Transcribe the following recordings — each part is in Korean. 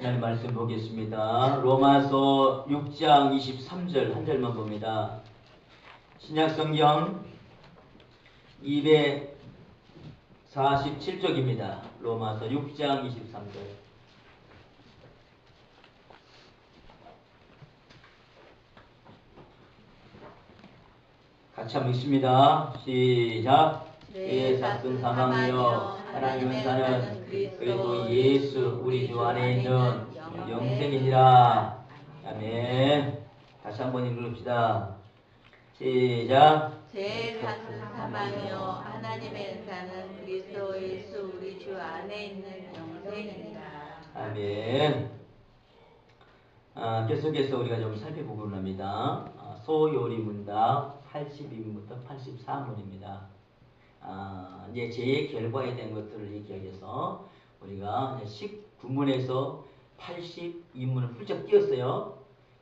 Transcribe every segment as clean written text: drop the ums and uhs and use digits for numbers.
하나님 말씀 보겠습니다. 로마서 6장 23절 한 절만 봅니다. 신약성경 247쪽입니다. 로마서 6장 23절. 같이 한번 읽습니다. 시작. 내 삭은 사망이요 하나님은 사는 그리스도 예수 우리 주 안에 있는 영생이니라. 아멘. 다시 한번 읽읍시다. 시작. 제 삭은 사망이요 하나님의 사는 그리스도 예수 우리 주 안에 있는 영생이니라. 아멘. 계속해서 우리가 좀 살펴보고자 합니다. 소요리 문답 82문부터 84문입니다. 이제 제 결과에 대한 것들을 얘기하면서 우리가 19문에서 82문을 훌쩍 띄었어요.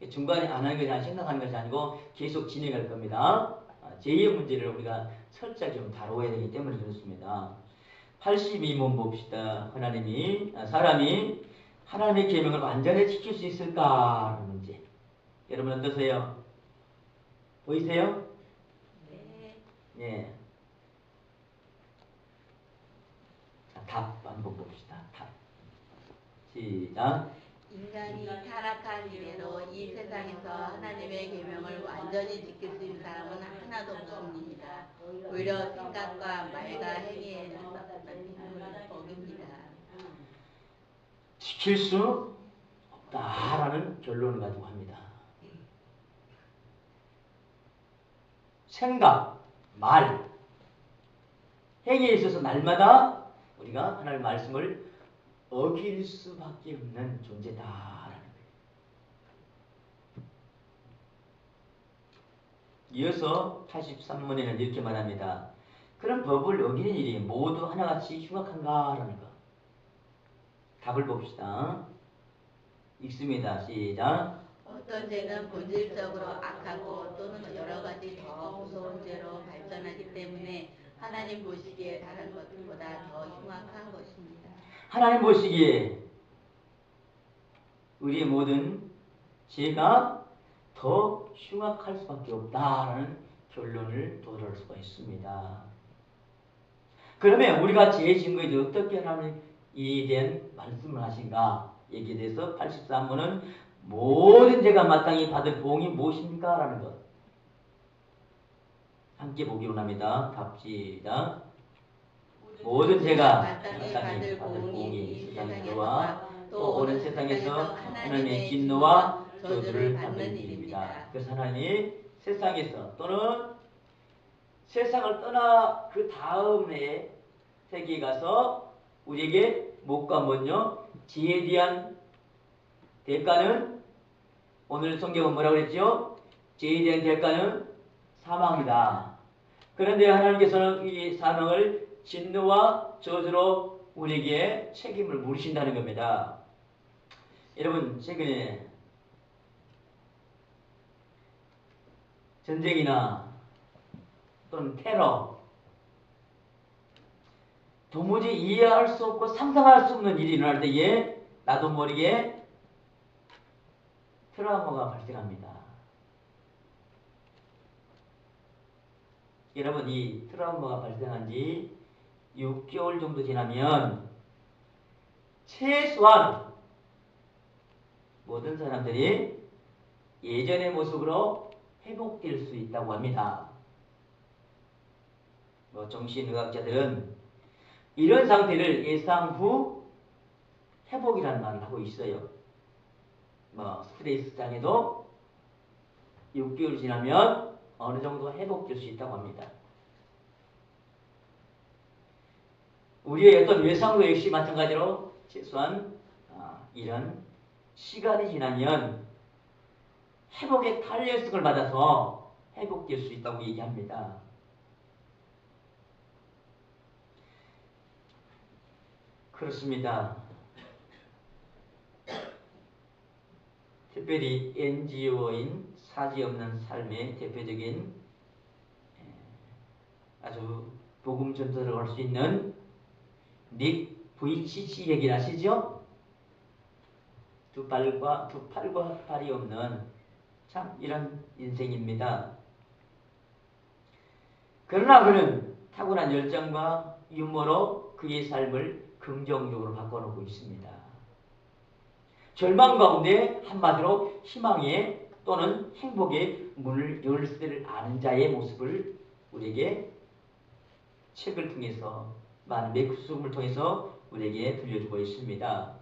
중간에 안 하는 것이 아니라 생각하는 것이 아니고 계속 진행할 겁니다. 제2의 문제를 우리가 철저히 좀 다뤄야 되기 때문에 그렇습니다. 82문 봅시다. 사람이 하나님의 계명을 완전히 지킬 수 있을까? 하는 문제. 여러분 어떠세요? 보이세요? 네. 예. 답 한번 봅시다. 답. 시작. 인간이 타락한 이래로 이 세상에서 하나님의 계명을 완전히 지킬 수 있는 사람은 하나도 없습니다. 오히려 생각과 말과 행위에는 빈문을 어깁니다. 지킬 수 없다라는 결론을 가지고 합니다. 생각, 말, 행위에 있어서 날마다 우리가 하나님의 말씀을 어길 수밖에 없는 존재다라는 거예요. 이어서 83문에는 이렇게 말합니다. 그런 법을 어기는 일이 모두 하나같이 흉악한가라는 거. 답을 봅시다. 읽습니다. 시작. 어떤 죄는 본질적으로 악하고 또는 여러 가지 더 무서운 죄로 발전하기 때문에 하나님 보시기에 다른 것보다 더 흉악한 것입니다. 하나님 보시기에 우리의 모든 죄가 더 흉악할 수밖에 없다라는 결론을 도달할 수가 있습니다. 그러면 우리가 죄 증거에 대해 어떻게 하나님에 대한 말씀을 하신가? 여기에 대해서 83문은 모든 죄가 마땅히 받을 보응이 무엇입니까? 라는 것. 함께 보기 원합니다. 답시다. 모든 죄가 마땅히 받을 보응이 세상에서와 또 오는 세상에서 하나님의 진노와 저주를 받는 일입니다. 그래서 하나님이 세상에서 또는 세상을 떠나 그 다음에 세계에 가서 우리에게 뭐가 뭐냐? 죄에 대한 대가는 오늘 성경은 뭐라고 그랬죠? 죄에 대한 대가는 사망이다. 그런데 하나님께서는 이 사망을 진노와 저주로 우리에게 책임을 물으신다는 겁니다. 여러분 최근에 전쟁이나 또는 테러 도무지 이해할 수 없고 상상할 수 없는 일이 일어날 때에 나도 모르게 트라우마가 발생합니다. 여러분 이 트라우마가 발생한 지 6개월 정도 지나면 최소한 모든 사람들이 예전의 모습으로 회복될 수 있다고 합니다. 정신의학자들은 이런 상태를 예상 후 회복이라는 말을 하고 있어요. 스트레스 장애도 6개월 지나면 어느 정도 회복될 수 있다고 합니다. 우리의 어떤 외상도 역시 마찬가지로 최소한 이런 시간이 지나면 회복의 탄력성을 받아서 회복될 수 있다고 얘기합니다. 그렇습니다. 특별히 NGO인 사지 없는 삶의 대표적인 아주 복음 전도를 할 수 있는 닉 부이치치 얘기를 아시죠? 두 팔과 발이 없는 참 이런 인생입니다. 그러나 그는 타고난 열정과 유머로 그의 삶을 긍정적으로 바꿔놓고 있습니다. 절망 가운데 한마디로 희망의 또는 행복의 문을 열 수를 아는 자의 모습을 우리에게 책을 통해서 많은 맥스움을 통해서 우리에게 들려주고 있습니다.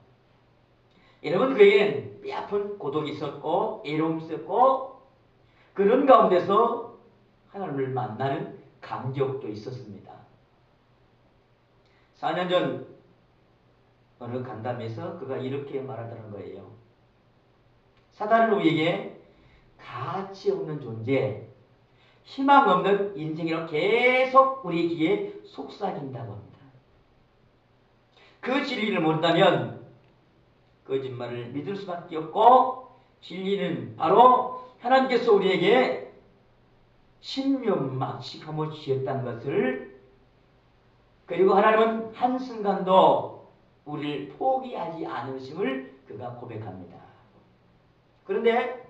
여러분, 그에게는 뼈아픈 고독이 있었고 애로움이 있었고 그런 가운데서 하나님을 만나는 감격도 있었습니다. 4년 전 어느 간담회에서 그가 이렇게 말하더는 거예요. 사단은 우리에게 가치 없는 존재, 희망 없는 인생이라고 계속 우리 귀에 속삭인다고 합니다. 그 진리를 모른다면 거짓말을 믿을 수밖에 없고, 진리는 바로 하나님께서 우리에게 신명막식함을 주셨다는 것을, 그리고 하나님은 한순간도 우리를 포기하지 않으심을 그가 고백합니다. 그런데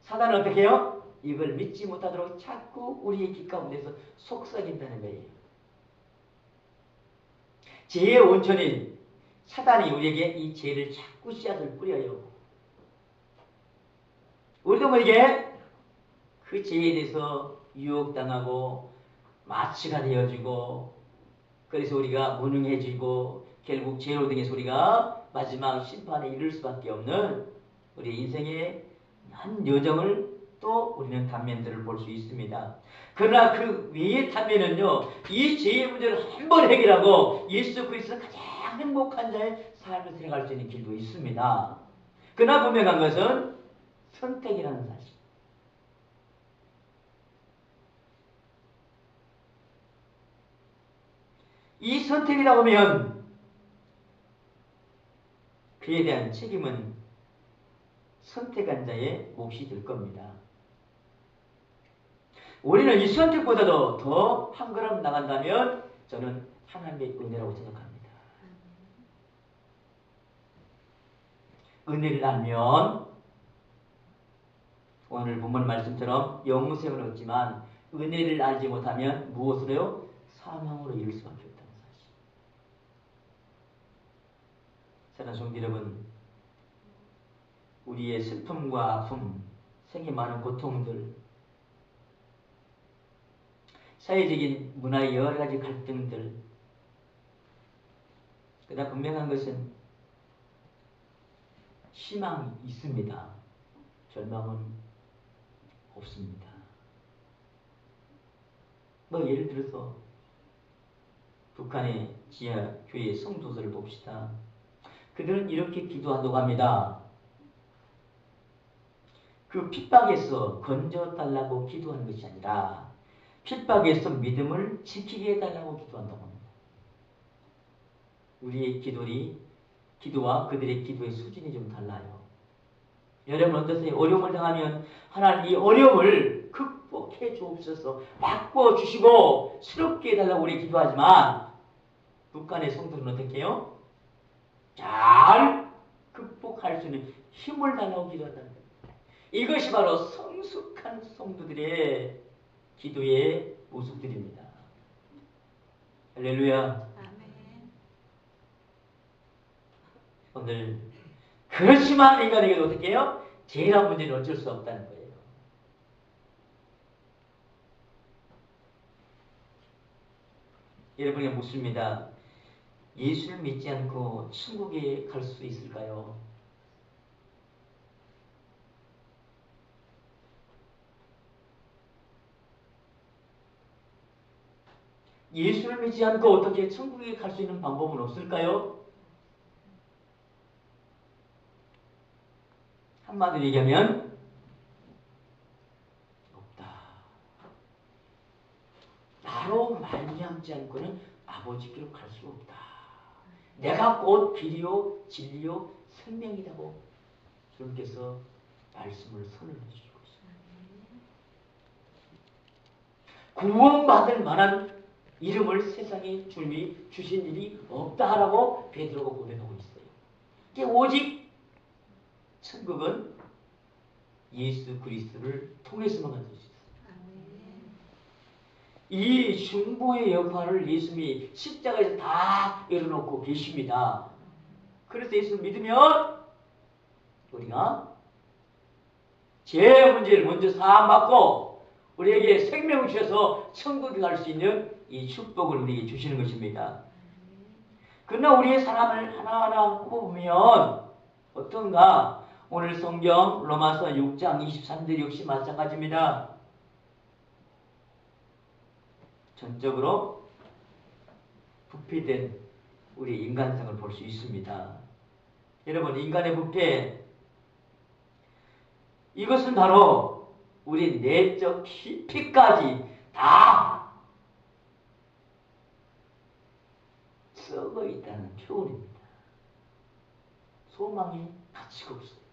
사단은 어떻게 해요? 이걸 믿지 못하도록 자꾸 우리의 귀 가운데서 속삭인다는 거예요. 죄의 원천인 사단이 우리에게 이 죄를 자꾸 씨앗을 뿌려요. 우리도 모르게 그 죄에 대해서 유혹당하고 마취가 되어지고, 그래서 우리가 무능해지고 결국 죄로 등의 소리가 마지막 심판에 이를 수밖에 없는 우리 인생의 한 여정을 또 우리는 단면들을 볼 수 있습니다. 그러나 그 위의 단면은요, 이 죄의 문제를 한번 해결하고 예수 그리스도 가장 행복한 자의 삶을 살아갈 수 있는 길도 있습니다. 그러나 분명한 것은 선택이라는 사실. 이 선택이라고 하면 그에 대한 책임은 선택한 자의 몫이 될 겁니다. 우리는 이 선택보다도 더 한 걸음 나간다면 저는 하나님의 은혜라고 생각합니다. 은혜를 알면 오늘 본문 말씀처럼 영생을 얻지만, 은혜를 알지 못하면 무엇으로요? 사망으로 이를 수밖에 없다는 사실. 사랑하는 성도 여러분, 우리의 슬픔과 아픔, 생의 많은 고통들, 사회적인 문화의 여러 가지 갈등들, 그러나 분명한 것은 희망이 있습니다. 절망은 없습니다. 예를 들어서 북한의 지하 교회 성도들을 봅시다. 그들은 이렇게 기도한다고 합니다. 그 핍박에서 건져달라고 기도하는 것이 아니라 핍박에서 믿음을 지키게 해달라고 기도한다고 합니다. 우리의 기도와 그들의 기도의 수준이 좀 달라요. 여러분 어떠세요? 어려움을 당하면 하나님 이 어려움을 극복해 주옵소서, 바꿔주시고 새롭게 해달라고 우리 기도하지만, 북한의 성도는 어떻게 해요? 잘 극복할 수 있는 힘을 달라고 기도한다는 거예요. 이것이 바로 성숙한 성도들의 기도의 모습들입니다. 할렐루야. 아멘. 오늘 그렇지만 인간에게 어떻게 해요? 죄란 문제는 어쩔 수 없다는 거예요. 여러분이 묻습니다. 예수를 믿지 않고 천국에 갈 수 있을까요? 예수를 믿지 않고 어떻게 천국에 갈 수 있는 방법은 없을까요? 한마디로 얘기하면 없다. 나로 말미암지 않고는 아버지께로 갈 수 없다. 내가 곧 길이요 진리요 생명이라고 주님께서 말씀을 선언해 주시고 있습니다. 구원받을 만한 이름을 세상에 주님이 주신 일이 없다라고 베드로가 고백하고 있어요. 이게 오직 천국은 예수 그리스도를 통해서만 갈 수 있어요. 이 중보의 역할을 예수님이 십자가에서 다 열어놓고 계십니다. 그래서 예수를 믿으면 우리가 죄 문제를 먼저 사함받고 우리에게 생명을 주셔서 천국에 갈 수 있는 이 축복을 우리에게 주시는 것입니다. 그러나 우리의 사람을 하나하나 꼽아보면 어떤가? 오늘 성경 로마서 6장 23절 역시 마찬가지입니다. 전적으로 부패된 우리 인간성을 볼 수 있습니다. 여러분, 인간의 부패, 이것은 바로 우리 내적 깊이까지 다 썩어 있다는 표현입니다. 소망이 가치가 없어요.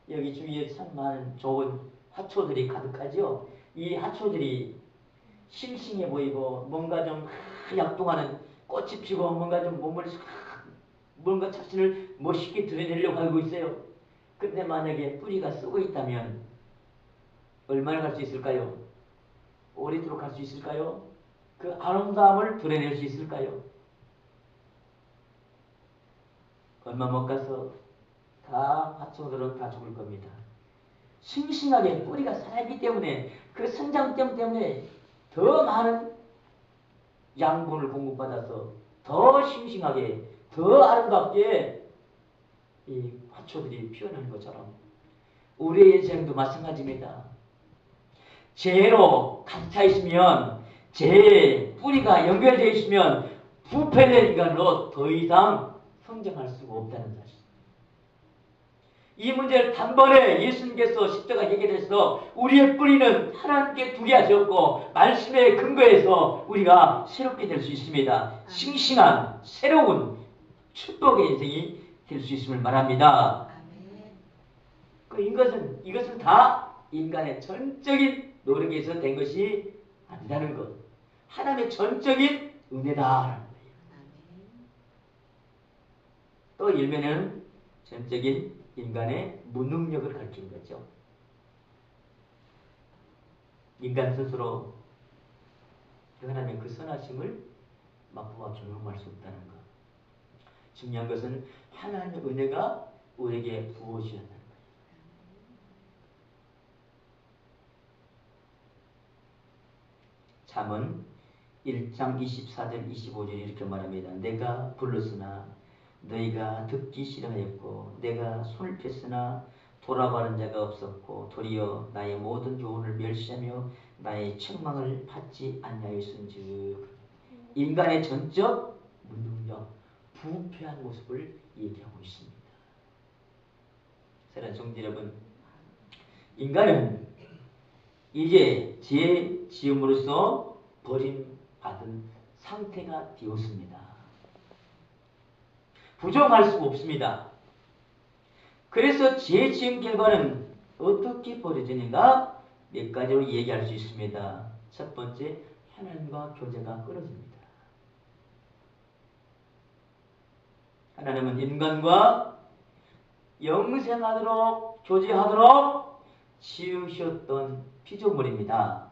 여기 주위에 참 많은 좋은 화초들이 가득하죠. 이 화초들이 싱싱해 보이고 뭔가 좀 약동하는 꽃이 피고 뭔가 좀 몸을 뭔가 자신을 멋있게 드러내려고 하고 있어요. 근데 만약에 뿌리가 썩어 있다면 얼마나 갈 수 있을까요? 오래도록 갈 수 있을까요? 그 아름다움을 드러낼 수 있을까요? 얼마 못 가서 다 화초들은 다 죽을 겁니다. 싱싱하게 뿌리가 살아있기 때문에 그 성장점 때문에 더 많은 양분을 공급받아서 더 싱싱하게 더 아름답게 이 화초들이 피어나는 것처럼 우리의 인생도 마찬가지입니다. 죄로 가득 차 있으면 죄의 뿌리가 연결되어 있으면 부패된 인간으로 더 이상 성장할 수가 없다는 사실. 이 문제를 단번에 예수님께서 십자가 해결해서 우리의 뿌리는 하나님께 두게 하셨고 말씀의 근거에서 우리가 새롭게 될 수 있습니다. 싱싱한 새로운 축복의 인생이 될 수 있음을 말합니다. 이것은 다 인간의 전적인 노력에서 된 것이 아니라는 것. 하나님의 전적인 은혜다라는 거예요. 또 일면에는 전적인 인간의 무능력을 가르치는 거죠. 인간 스스로 하나님의 그 선하심을 맛보아 경험할 수 없다는 것. 중요한 것은 하나님의 은혜가 우리에게 부어주셨다는 거예요. 잠언 1장 24절 25절 이렇게 말합니다. 내가 불렀으나 너희가 듣기 싫어하였고 내가 손을 폈으나 돌아가는 자가 없었고 도리어 나의 모든 교훈을 멸시하며 나의 책망을 받지 아니하였은즉. 인간의 전적 무능력, 부패한 모습을 얘기하고 있습니다. 사랑하는 성도 여러분, 인간은 이제 죄 지음으로써 버림받은 상태가 되었습니다. 부정할 수가 없습니다. 그래서 죄 지은 결과는 어떻게 벌어지는가? 몇 가지로 얘기할 수 있습니다. 첫 번째, 하나님과 교제가 끊어집니다. 하나님은 인간과 영생하도록 교제하도록 지으셨던 피조물입니다.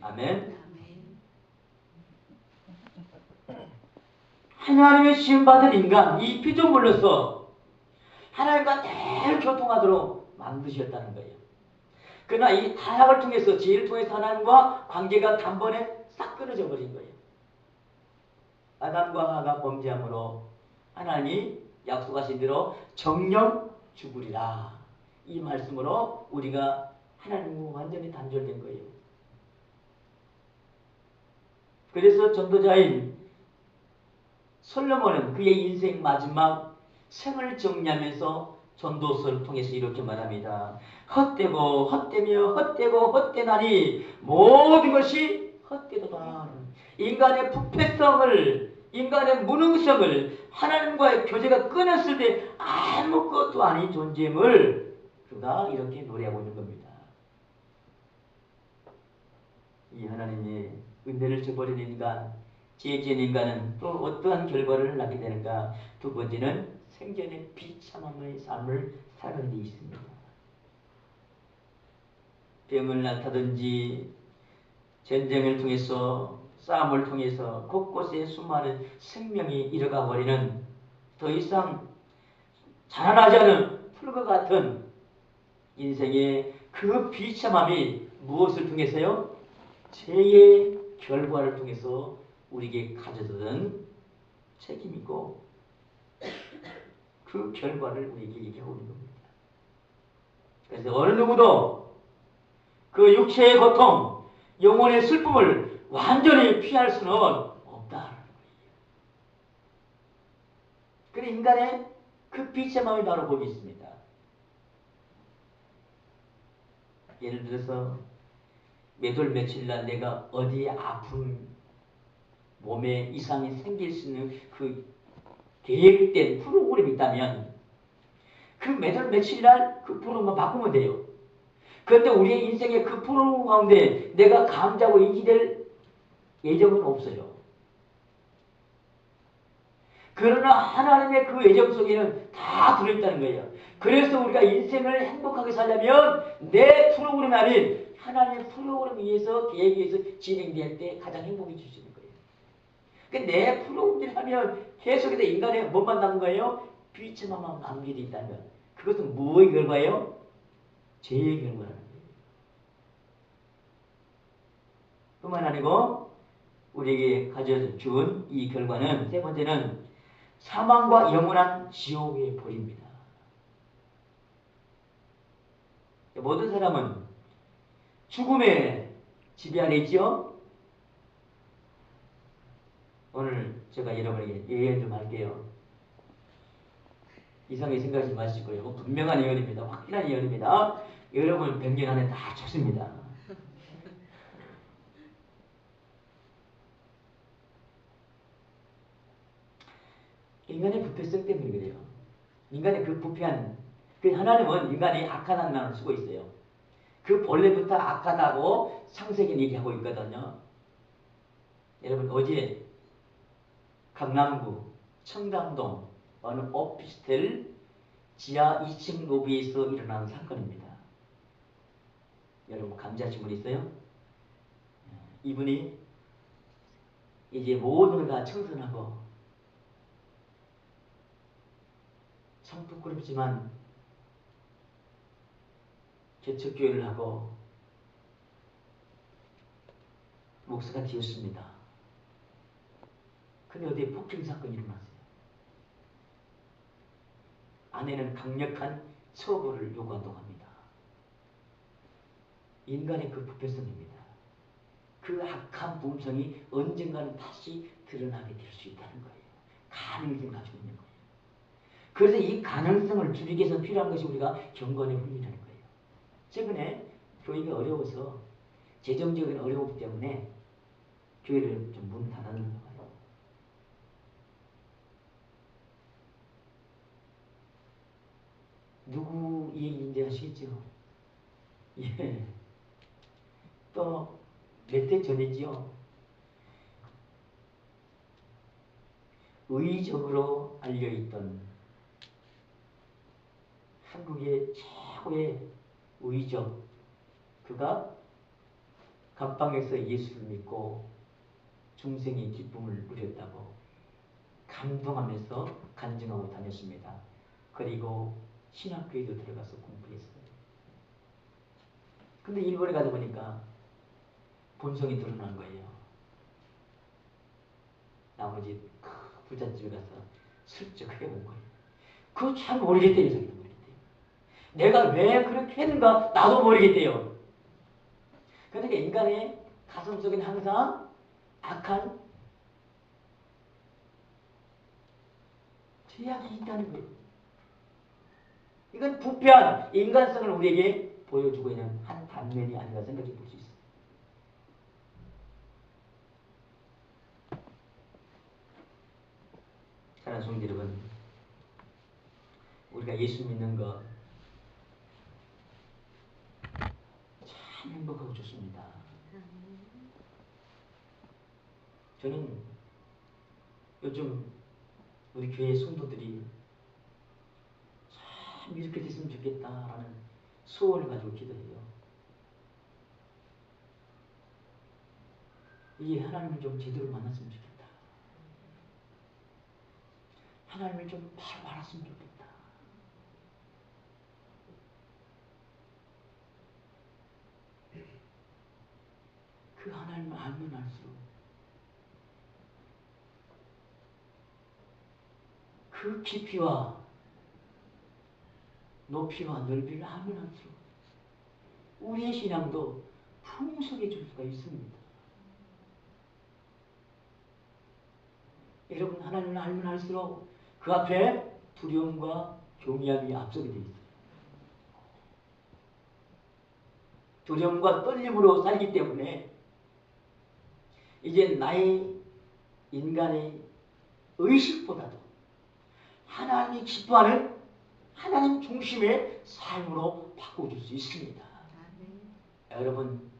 아멘. 하나님의 지음받은 인간, 이 피조물로서 하나님과 늘 교통하도록 만드셨다는 거예요. 그러나 이 타락을 통해서, 죄를 통해서 하나님과 관계가 단번에 싹 끊어져 버린 거예요. 아담과 하와가 범죄함으로 하나님이 약속하신 대로 정령 죽으리라. 이 말씀으로 우리가 하나님과 완전히 단절된 거예요. 그래서 전도자인 솔로몬은 그의 인생 마지막 생을 정리하면서 전도서를 통해서 이렇게 말합니다. 헛되고 헛되며 헛되고 헛되나니 모든 것이 헛되도다. 인간의 부패성을, 인간의 무능성을 하나님과의 교제가 끊었을 때 아무것도 아닌 존재임을 그가 이렇게 노래하고 있는 겁니다. 이 하나님의 은혜를 저버린 인간, 죄 지은 인간은 또 어떠한 결과를 낳게 되는가? 두 번째는 생전의 비참함의 삶을 살아가는 데 있습니다. 병을 낳다든지 전쟁을 통해서 싸움을 통해서 곳곳에 수많은 생명이 잃어가 버리는 더 이상 자라나지 않은 풀과 같은 인생의 그 비참함이 무엇을 통해서요? 죄의 결과를 통해서 우리에게 가져다는 책임이고 그 결과를 우리에게 얘기하고 있는 겁니다. 그래서 어느 누구도 그 육체의 고통, 영혼의 슬픔을 완전히 피할 수는 없다라는 거예요. 그런데 인간의 그 비참함이 바로 거기 있습니다. 예를 들어서 몇월 며칠날 내가 어디에 아픈 몸에 이상이 생길 수 있는 그 계획된 프로그램이 있다면 그 몇월 며칠날 그 프로그램만 바꾸면 돼요. 그런데 우리의 인생의 그 프로그램 가운데 내가 감지하고 인지될 예정은 없어요. 그러나 하나님의 그 예정 속에는 다 들어있다는 거예요. 그래서 우리가 인생을 행복하게 살려면 내 프로그램이 아닌 하나님의 프로그램에 의해서 계획에 의해서 진행될 때 가장 행복해질 수 있는 거예요. 그러니까 내 프로그램을 하면 계속해서 인간의 뭐만 남은 거예요? 비참함만 남게 돼 있다는 거예요. 그것은 무엇의 결과예요? 죄의 결과라는 거예요. 뿐만 아니고 우리에게 가져준 이 결과는 세 번째는 사망과 영원한 지옥의 벌입니다. 모든 사람은 죽음의 지배 안에 있죠? 오늘 제가 여러분에게 예언 좀 할게요. 이상하게 생각하지 마시고요. 분명한 예언입니다. 확실한 예언입니다. 여러분 100년 안에 다 죽습니다. 인간의 부패성 때문에 그래요. 인간의 그 부패한, 그 하나님은 인간이 악한 한나를 쓰고 있어요. 그 본래부터 악하다고 창세기는 얘기하고 있거든요. 여러분 어제 강남구 청담동 어느 오피스텔 지하 2층 로비에서 일어난 사건입니다. 여러분 감지하신 분 있어요? 이분이 이제 모든 걸 다 청산하고 참 부끄럽지만 개척교회를 하고 목사가 되었습니다. 근데 어디에 폭행 사건이 일어났어요. 아내는 강력한 처벌을 요구한다고 합니다. 인간의 그 부패성입니다. 그 악한 본성이 언젠가는 다시 드러나게 될 수 있다는 거예요. 가능성을 가지고 있는 거예요. 그래서 이 가능성을 줄이기 위해서 필요한 것이 우리가 경건의 훈련이라는 거예요. 최근에 교회가 어려워서 재정적인 어려움 때문에 교회를 좀 문 닫았는 거예요. 누구 이 얘기인지 아시겠죠? 예. 또 몇 대 전이지요. 의적으로 알려있던 한국의 최고의 의적, 그가 감방에서 예수를 믿고 중생의 기쁨을 누렸다고 감동하면서 간증하고 다녔습니다. 그리고 신학교에도 들어가서 공부했어요. 근데 일본에 가다 보니까 본성이 드러난 거예요. 나머지 부잣집에 가서 슬쩍 크게 본 거예요. 그거 참 모르겠대요. 자기도 모르겠대요. 내가 왜 그렇게 했는가 나도 모르겠대요. 그러니까 인간의 가슴 속에는 항상 악한 죄악이 있다는 거예요. 이건 부패한 인간성을 우리에게 보여주고 있는 한 단면이 아닌가 생각해 볼 수 있어요. 사랑하는 성도 여러분, 우리가 예수 믿는 거 참 행복하고 좋습니다. 저는 요즘 우리 교회 성도들이 참 이렇게 됐으면 좋겠다라는 소원을 가지고 기도해요. 이 하나님을 좀 제대로 만났으면 좋겠다. 하나님을 좀 바로 알았으면 좋겠다. 그 하나님을 알면 알수록 그 깊이와 높이와 넓이를 알면 알수록 우리의 신앙도 풍성해질 수가 있습니다. 여러분, 하나님을 알면 알수록 그 앞에 두려움과 경외함이 앞서게 되어 있어요. 두려움과 떨림으로 살기 때문에 이제 나의 인간의 의식보다도 하나님이 기뻐하는 하나님 중심의 삶으로 바꿔줄 수 있습니다. 여러분,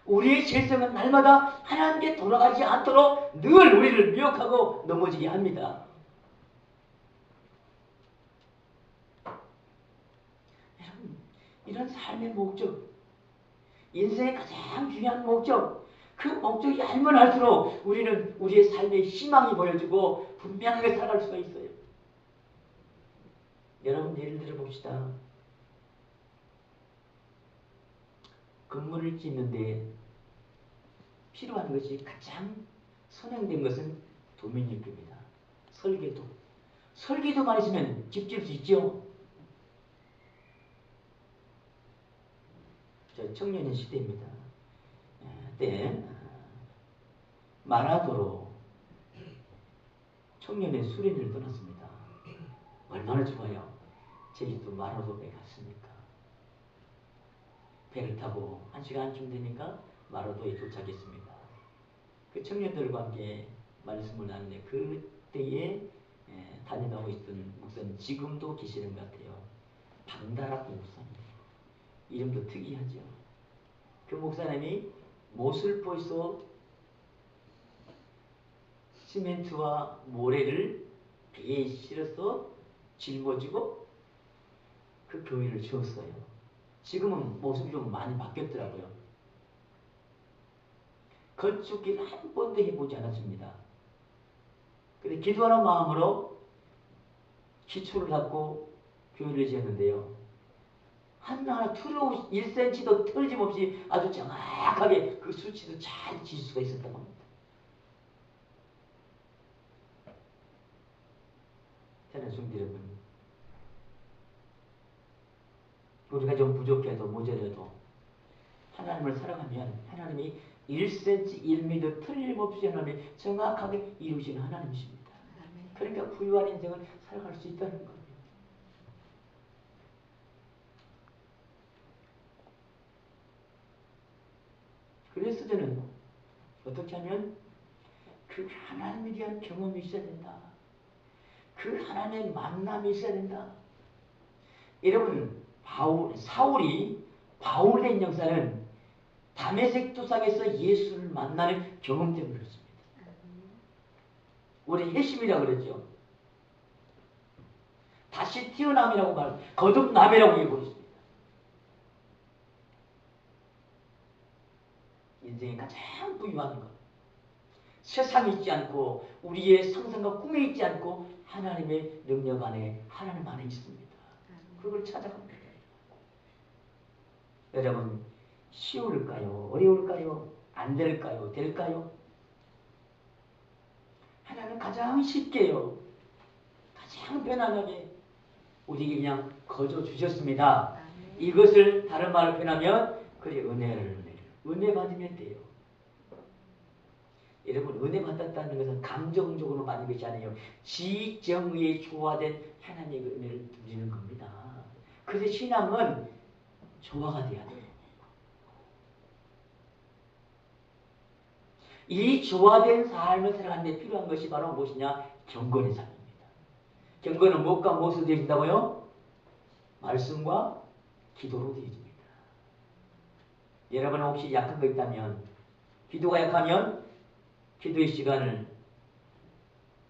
우리의 죄성은 날마다 하나님께 돌아가지 않도록 늘 우리를 미혹하고 넘어지게 합니다. 여러분, 이런 삶의 목적, 인생의 가장 중요한 목적, 그 목적이 알면 알수록 우리는 우리의 삶의 희망이 보여지고 분명하게 살아갈 수가 있어요. 여러분, 예를 들어 봅시다. 건물을 짓는데 필요한 것이 가장 선행된 것은 도면육입니다. 설계도. 설계도만 있으면 집 지을 수 있죠. 저 청년의 시대입니다. 그때 마라도로 청년의 수련을 떠났습니다. 얼마나 좋아요. 제주도 마라도에 갔습니까? 배를 타고 1시간쯤 되니까 마라도에 도착했습니다. 그 청년들과 함께 말씀을 나누는데 그때에 다니다고 있던 목사님 지금도 계시는 것 같아요. 방다락 목사님. 이름도 특이하죠. 그 목사님이 모슬포에서 시멘트와 모래를 배에 실어서 짊어지고 그 교회를 지었어요. 지금은 모습이 좀 많이 바뀌었더라고요. 건축일 한 번도 해보지 않았습니다. 근데 기도하는 마음으로 기초를 닫고 교회를 지었는데요. 하나하나 틀어 1cm도 틀림없이 아주 정확하게 그 수치도 잘 지을 수가 있었던 겁니다. 저는 성도 여러분, 우리가 좀 부족해도 모자라도 하나님을 사랑하면 하나님이 1cm, 1m 틀림없이 하나님이 정확하게 이루시는 하나님이십니다. 그러니까 부유한 인생을 살아갈 수 있다는 거예요. 그래서 저는 어떻게 하면 그 하나님에 대한 경험이 있어야 된다. 그 하나님의 만남이 있어야 된다. 여러분, 사울이 바울된 역사는 다메섹 도상에서 예수를 만나는 경험 때문에 그렇습니다. 우리 회심이라고 그랬죠. 다시 태어남이라고 거듭남이라고 얘기하고 있습니다. 인생의 가장 부유한 것. 세상에 있지 않고 우리의 상상과 꿈에 있지 않고 하나님의 능력 안에 하나님 안에 있습니다. 그걸 찾아갑니다. 여러분, 쉬울까요? 어려울까요? 안 될까요? 될까요? 하나님 가장 쉽게요. 가장 편안하게 우리에게 그냥 거저 주셨습니다. 이것을 다른 말로 표현하면 그래 은혜 받으면 돼요. 여러분, 은혜 받았다는 것은 감정적으로 받는 것이 아니에요. 지정의에 조화된 하나님의 은혜를 누리는 겁니다. 그래서 신앙은 조화가 돼야 돼요. 이 조화된 삶을 살아가는 데 필요한 것이 바로 무엇이냐? 경건의 삶입니다. 경건은 무엇과 무엇으로 되어진다고요? 말씀과 기도로 되어집니다. 여러분 혹시 약한 거 있다면, 기도가 약하면 기도의 시간을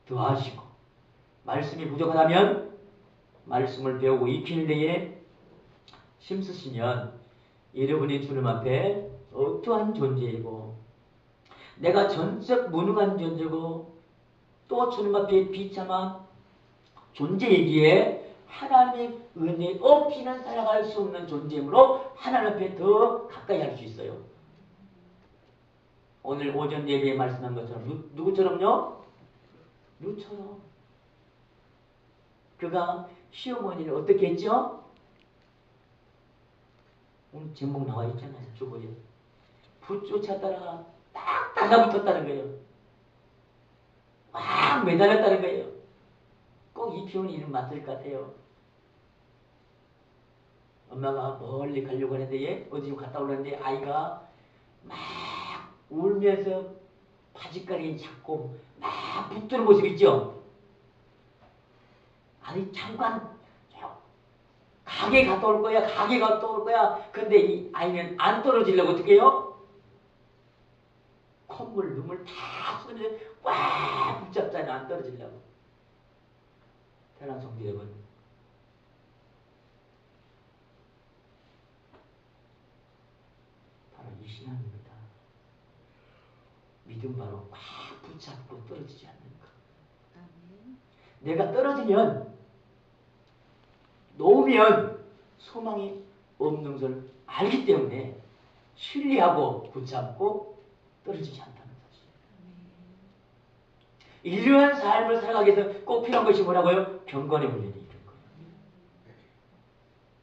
더하시고, 말씀이 부족하다면 말씀을 배우고 익히는 데에 힘쓰시면 여러분이 주님 앞에 어떠한 존재이고 내가 전적 무능한 존재고 또 주님 앞에 비참한 존재이기에 하나님의 은혜 없이는 살아갈 수 없는 존재이므로 하나님 앞에 더 가까이 할 수 있어요. 오늘 오전 예배에 말씀한 것처럼 누구처럼요? 루처럼. 그가 시어머니를 어떻게 했죠? 오늘 제목 나와 있잖아요. 주보에. 붙쫓았다가 딱 달라붙었다는 거예요. 막 매달렸다는 거예요. 꼭 이 표현이 이름 맞을 것 같아요. 엄마가 멀리 가려고 하는데 어디 좀 갔다 오려는데 아이가 막 울면서 바지가리 잡고 막 붙드는 모습 있죠? 아니 잠깐 가게 갔다 올 거야. 가게 갔다 올 거야. 근데 이 아이는 안 떨어지려고 어떻게 해요? 콧물, 눈물 다 쏟으면서 꽉 붙잡잖아요. 안 떨어지려고. 태어난 성도 여러분. 바로 이 신앙입니다. 믿음 바로 꽉 붙잡고 떨어지지 않는 것. 내가 떨어지면 놓으면 소망이 없는 것을 알기 때문에 신뢰하고 붙잡고 떨어지지 않다는 사실. 인류한 삶을 살아가기 위해서 꼭 필요한 것이 뭐라고요? 경건의 훈련이 있는 거예요.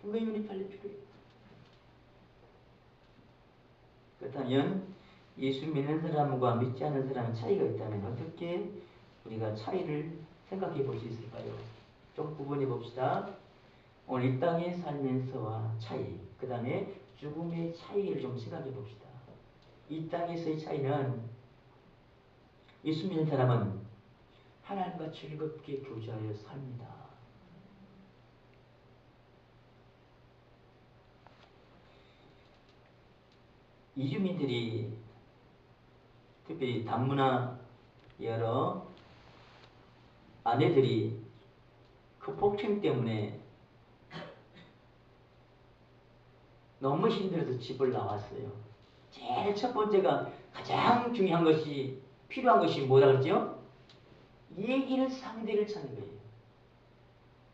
경건의 훈련이 빨리 필요해요. 그렇다면 예수 믿는 사람과 믿지 않는 사람의 차이가 있다면 어떻게 우리가 차이를 생각해 볼 수 있을까요? 좀 구분해 봅시다. 오늘 이 땅에 살면서와 차이, 그 다음에 죽음의 차이를 좀 생각해 봅시다. 이 땅에서의 차이는 예수 믿는 사람은 하나님과 즐겁게 교제하여 삽니다. 이주민들이 특별히 단문화 여러 아내들이 그 폭행 때문에 너무 힘들어서 집을 나왔어요. 제일 첫 번째가 가장 중요한 것이 필요한 것이 뭐라 그러죠? 얘기를 상대를 찾는 거예요.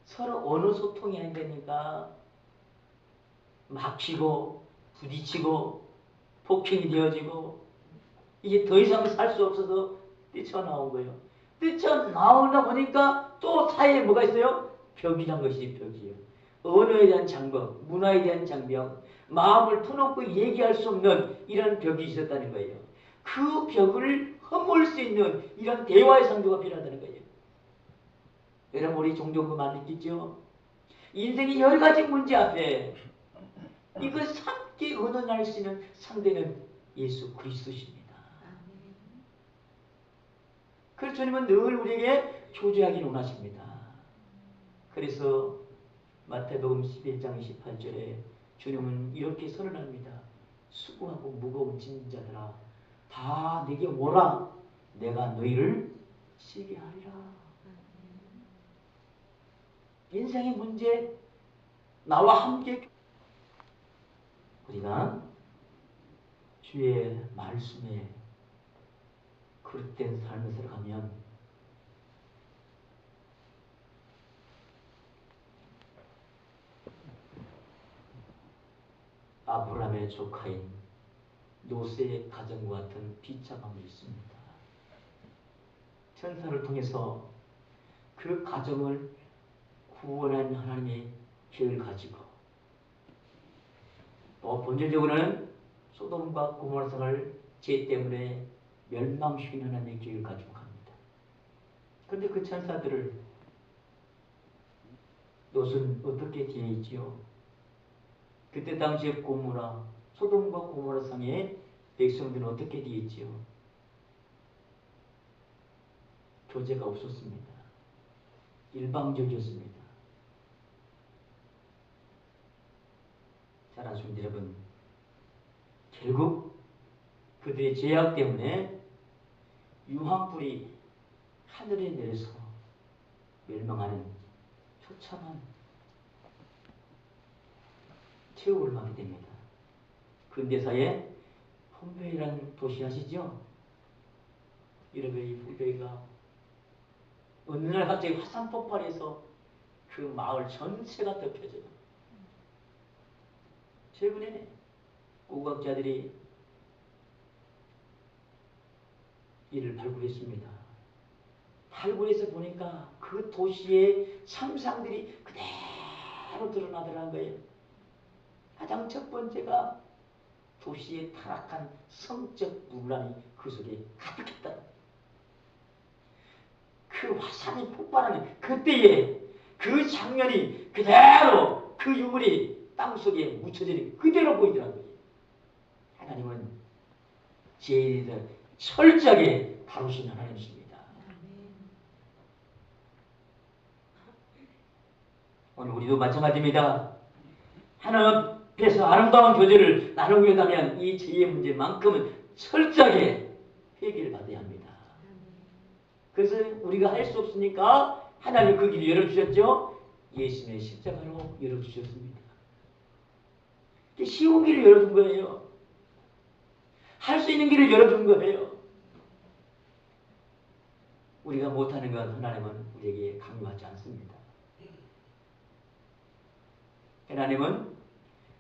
서로 언어 소통이 안 되니까 막히고 부딪히고 폭행이 되어지고 이게 더 이상 살 수 없어서 뛰쳐나온 거예요. 뛰쳐나오다 보니까 또 사이에 뭐가 있어요? 벽이란 것이 벽이에요. 언어에 대한 장벽, 문화에 대한 장벽, 마음을 터놓고 얘기할 수 없는 이런 벽이 있었다는 거예요. 그 벽을 허물 수 있는 이런 대화의 상도가 필요하다는 거예요. 여러분 우리 종종 그 말 느끼죠? 인생의 여러 가지 문제 앞에 이걸 함께 의논할 수 있는 상대는 예수 그리스도십니다. 그래서 주님은 늘 우리에게 교제하기를 원하십니다. 그래서 마태복음 11장 28절에 주님은 이렇게 선언합니다. 수고하고 무거운 짐진 자들아 다 내게 오라 내가 너희를 쉬게 하리라. 인생의 문제 나와 함께 우리가 주의 말씀에 그릇된 삶을 살아가면 아브라함의 조카인 노새의 가정과 같은 비참함이 있습니다. 천사를 통해서 그 가정을 구원한 하나님의 계획을 가지고 또 본질적으로는 소돔과 고모라 성을 죄 때문에 멸망시키는 하나님의 계획을 가지고 갑니다. 그런데 그 천사들을 롯은 어떻게 뒤에 있지요? 그때 당시에 고모라 소돔과 고모라 성의 백성들은 어떻게 뒤에 있지요? 교제가 없었습니다. 일방적이었습니다. 잘 아십니다, 여러분. 결국 그들의 죄악 때문에 유황불이 하늘에 내려서 멸망하는 처참한 최후를 맞게 됩니다. 근대사에 폼페이라는 도시 아시죠? 여러분, 이 폼페이가 어느 날 갑자기 화산 폭발해서 그 마을 전체가 덮여져요. 최근에 고고학자들이 이를 발굴했습니다. 발굴해서 보니까 그 도시의 참상들이 그대로 드러나더라는 거예요. 가장 첫 번째가 도시의 타락한 성적 분란이 그 속에 가득했다. 그 화산이 폭발하는 그때에 그 장면이 그대로 그 유물이 땅속에 묻혀지는 그대로 보이더라고요. 하나님은 죄에 대해서 철저하게 다루시는 하나님이십니다. 오늘 우리도 마찬가지입니다. 하나님 앞에서 아름다운 교제를 나누기 위하면 이 죄의 문제만큼은 철저하게 회개를 받아야 합니다. 그래서 우리가 할 수 없으니까 하나님 그 길을 열어주셨죠. 예수님의 십자가로 열어주셨습니다. 쉬운 길을 열어준 거예요. 할 수 있는 길을 열어준 거예요. 우리가 못하는 건 하나님은 우리에게 강요하지 않습니다. 하나님은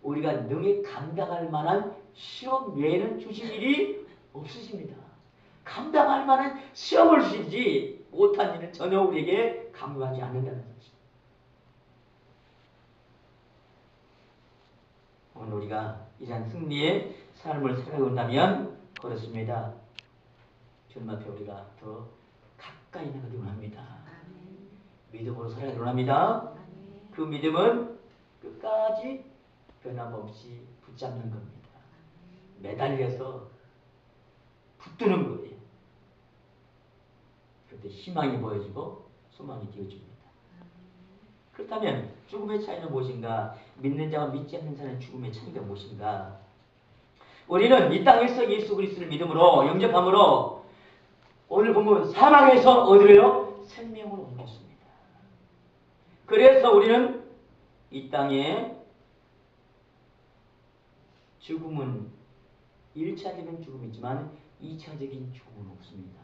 우리가 능히 감당할 만한 시험 외에는 주신 일이 없으십니다. 감당할 만한 시험을 주시지 못한 일은 전혀 우리에게 강요하지 않는다는 것입니다. 오늘 우리가 이러한 승리의 삶을 살아온다면 그렇습니다. 주님 앞에 우리가 더 가까이 나가기 원합니다. 믿음으로 살아가기 원합니다. 그 믿음은 끝까지 변함없이 붙잡는 겁니다. 매달려서 붙드는 거예요. 그때 희망이 보여지고 소망이 되어집니다. 그렇다면 죽음의 차이는 무엇인가? 믿는 자와 믿지 않는 자는 죽음의 차이가 무엇인가? 우리는 이 땅에서 예수 그리스도를 믿음으로 영접함으로 오늘 보면 사망에서 어디로요? 생명으로 옮겼습니다. 그래서 우리는 이 땅에 죽음은 1차적인 죽음이지만 2차적인 죽음은 없습니다.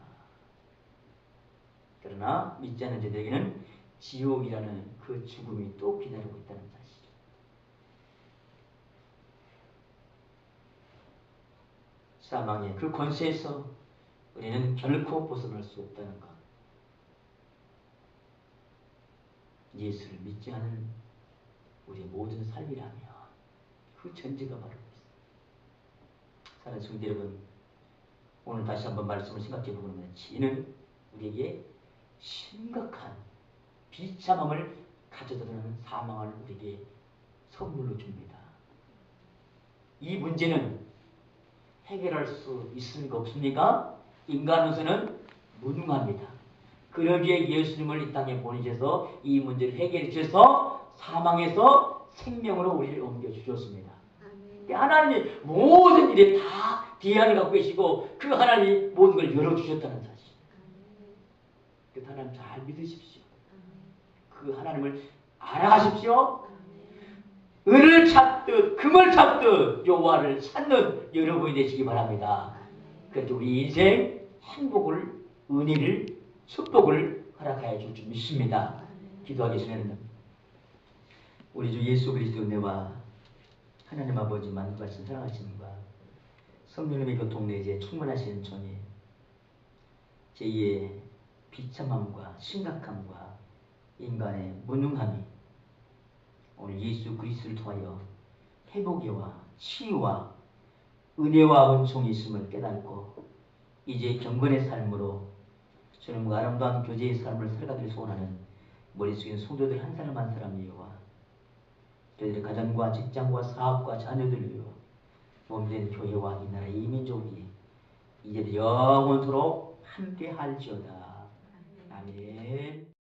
그러나 믿지 않는 자들에게는 지옥이라는 그 죽음이 또 기다리고 있다는 사실. 사망의 그 권세에서 우리는 결코 벗어날 수 없다는 것. 예수를 믿지 않은 우리의 모든 삶이라며 그 전제가 바로 있습니다. 사랑하는 성도 여러분, 오늘 다시 한번 말씀을 생각해 보면 죄는 우리에게 심각한 비참함을 가져다주는 사망을 우리에게 선물로 줍니다. 이 문제는 해결할 수 있습니까? 없습니까? 인간으로서는 무능합니다. 그러기에 예수님을 이 땅에 보내셔서 이 문제를 해결해 주셔서 사망에서 생명으로 우리를 옮겨주셨습니다. 하나님이 모든 일에 다 뒤안을 갖고 계시고 그 하나님이 모든 걸 열어주셨다는 사실. 그 하나님 잘 믿으십시오. 그 하나님을 알아가십시오. 은을 찾듯 금을 찾듯 여호와를 찾는 여러분이 되시기 바랍니다. 그래서 우리 인생 행복을, 은혜를, 축복을 허락하여 줄 줄 믿습니다. 기도하기 전에는 우리 주 예수 그리스도 은혜와 하나님 아버지 만국하신 사랑하심과 성령님의 교통 내에 충만하시는 전에 제2의 비참함과 심각함과 인간의 무능함이 오늘 예수 그리스도를 통하여 회복이와 치유와 은혜와 은총이 있음을 깨닫고 이제 경건의 삶으로 주님과 아름다운 교제의 삶을 살아가기를 소원하는 머릿속에 성도들 한 사람 한 사람이와 저희들의 가정과 직장과 사업과 자녀들이요 몸된 교회와 이 나라 이 민족이 이제 영원토록 함께 할지어다. 아멘.